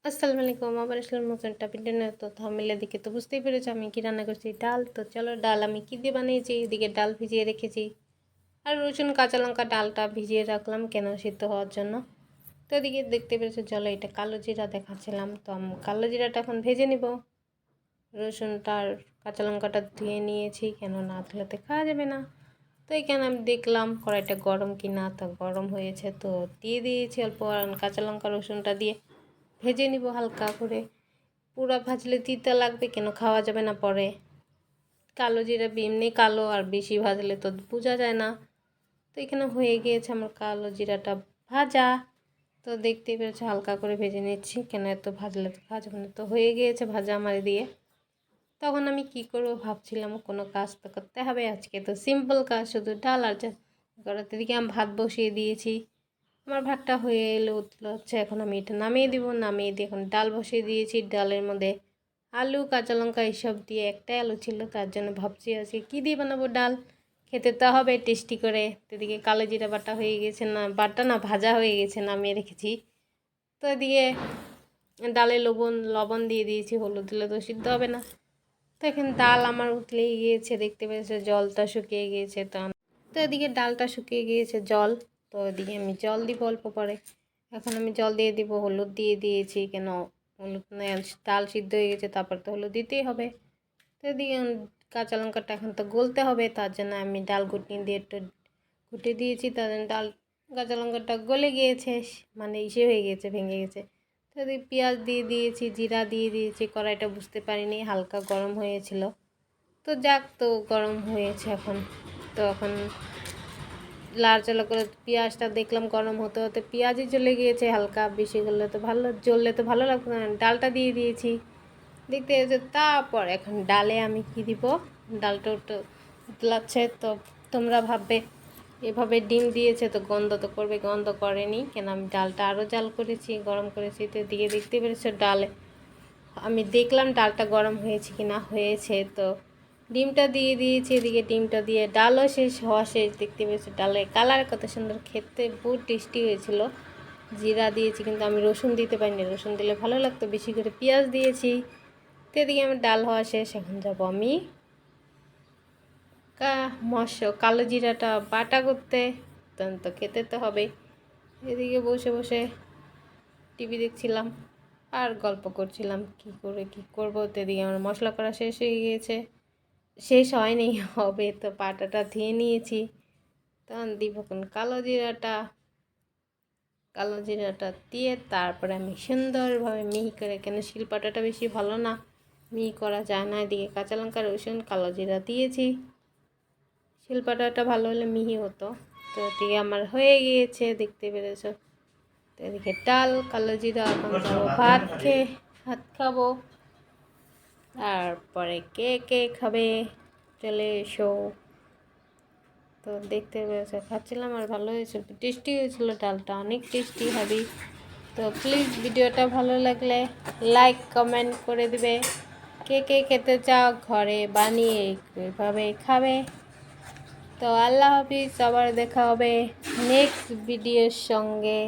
আসসালামু আলাইকুম। আবার আসলাম নতুন একটা ভিডিও নিয়ে। তো থাম্বনেল দেখে তো বুঝতেই পেরেছো আমি কি রান্না করছি, ডাল। তো চলো, ডাল আমি কী দিয়ে বানিয়েছি। এদিকে ডাল ভিজিয়ে রেখেছি, আর রসুন কাঁচা লঙ্কা ডালটা ভিজিয়ে রাখলাম কেন, সিদ্ধ হওয়ার জন্য। তো এদিকে দেখতে পেরেছো, চলো এটা কালো জিরা দেখাচ্ছিলাম। তো আমি কালো জিরাটা এখন ভেজে নিব। রসুনটা আর কাঁচা লঙ্কাটা ধুয়ে নিয়েছি, কেন না ধুলেতে খাওয়া যাবে না। তো এখানে আমি দেখলাম কড়াইটা গরম কি না, তো গরম হয়েছে। তো দিয়ে দিয়েছি অল্প কাঁচা লঙ্কা, রসুনটা দিয়ে ভেজে নিব হালকা করে। পুরো ভাজলে তিতা লাগবে, কেন খাওয়া যাবে না পরে। কালো জিরা এমনি কালো, আর বেশি ভাজলে তো বোঝা যায় না। তো এখানে হয়ে গিয়েছে আমার কালো জিরাটা ভাজা। তো দেখতেই পেরেছো হালকা করে ভেজে নিচ্ছি, কেন এত ভাজলে তো খাওয়া যাবে না। তো হয়ে গিয়েছে ভাজা আমার দিয়ে। তখন আমি কি করব ভাবছিলাম, কোনো কাজ তো করতে হবে আজকে, তো সিম্পল কাজ, শুধু ডাল আর করাতে দিকে আমি ভাত বসিয়ে দিয়েছি। আমার ভাতটা হয়ে এলো, উঠলো হচ্ছে। এখন আমি এটা নামিয়ে দিব, নামিয়ে দিয়ে এখন ডাল বসিয়ে দিয়েছি। ডালের মধ্যে আলু কাঁচা লঙ্কা এইসব দিয়ে, একটাই আলু ছিল, তার জন্য ভাবছি আজকে কী দিয়ে বানাবো ডাল। খেতে তো হবে টেস্টি করে। এদিকে কালো জিরা বাটা হয়ে গেছে, না বাটা না ভাজা হয়ে গেছে, নামিয়ে রেখেছি। তো এদিকে ডালে লবণ দিয়ে দিয়েছি, হলুদ দিলে তো সিদ্ধ হবে না। তো এখানে ডাল আমার উতলেই গিয়েছে, দেখতে পেয়েছে জলটা শুকিয়ে গিয়েছে। তো এদিকে ডালটা শুকিয়ে গিয়েছে জল। তো এদিকে আমি জল দিব অল্প পরে। এখন আমি জল দিয়ে দিব, হলুদ দিয়ে দিয়েছি, কেন হলুদ ডাল সিদ্ধ হয়ে গেছে, তারপর তো হলুদ দিতেই হবে। তো এদিকে কাঁচা লঙ্কাটা এখন তো গলতে হবে, তার জন্য আমি ডাল ঘুটনি দিয়ে একটু ঘুটে দিয়েছি। তার জন্য ডাল কাঁচা লঙ্কাটা গলে গিয়েছে, মানে হয়ে গেছে, ভেঙে গেছে। তো এদিকে পেঁয়াজ দিয়ে দিয়েছি, জিরা দিয়ে দিয়েছি। কড়াইটা বুঝতে পারিনি, হালকা গরম হয়েছিল। তো যাক, তো গরম হয়েছে এখন। তো এখন লাড়চাড়া করে পেঁয়াজটা দেখলাম গরম হতে হতে পেঁয়াজই জ্বলে গিয়েছে। হালকা বেশি করলে তো ভালো, জ্বললে তো ভালো লাগতো না। ডালটা দিয়ে দিয়েছি, দেখতে এসে। তারপর এখন ডালে আমি কি দিব, ডালটা একটু উতলাচ্ছে। তো তোমরা ভাববে এভাবে ডিম দিয়েছে তো গন্ধ তো করবে, গন্ধ করেনি, কেন আমি ডালটা আরও জাল করেছি, গরম করেছি। তো দিকে দেখতে পেরেছো ডালে আমি দেখলাম ডালটা গরম হয়েছে কি না, হয়েছে। তো ডিমটা দিয়ে দিয়েছি, এদিকে ডিমটা দিয়ে ডালও শেষ হওয়া শেষ। দেখতে পেয়েছি ডালের কালার কত সুন্দর, খেতে বহুত টেস্টি হয়েছিল। জিরা দিয়েছি, কিন্তু আমি রসুন দিতে পারিনি, রসুন দিলে ভালো লাগতো। বেশি করে পেঁয়াজ দিয়েছি। তো এদিকে আমার ডাল হওয়া শেষ। এখন যাবো আমি কালো জিরাটা বাটা করতে। তখন তো খেতে তো হবে। এদিকে বসে বসে টিভি দেখছিলাম আর গল্প করছিলাম কি করে কি করবো। তো এদিকে আমার মশলা করা শেষ হয়ে গিয়েছে, শেষ হয়নি, হবে। তো পাটাটা ধুয়ে নিয়েছি, তখন দিব এখন কালো জিরাটা দিয়ে তারপরে আমি সুন্দরভাবে মিহি করে, কেন শিলপাটাটা বেশি ভালো না, মিহি করা যায় না। এদিকে কাঁচা লঙ্কা রসুন কালো জিরা দিয়েছি, শিলপাটাটা ভালো হলে মিহি হতো। তো এদিকে আমার হয়ে গিয়েছে, দেখতে পেরেছো। তো এদিকে ডাল কালো জিরা। এখন যাবো ভাত খাবো। তারপরে কে কে খাবে চলে এসো। তো দেখতে পেয়েছে খাচ্ছিলাম, আর ভালো হয়েছিল, টেস্টি হয়েছিল, ডালটা অনেক টেস্টি হবে। তো প্লিজ ভিডিওটা ভালো লাগলে লাইক কমেন্ট করে দিবে। কে কে খেতে চাও ঘরে বানিয়ে এভাবে খাবে। তো আল্লাহ হাফিজ, আবার দেখা হবে নেক্সট ভিডিওর সঙ্গে।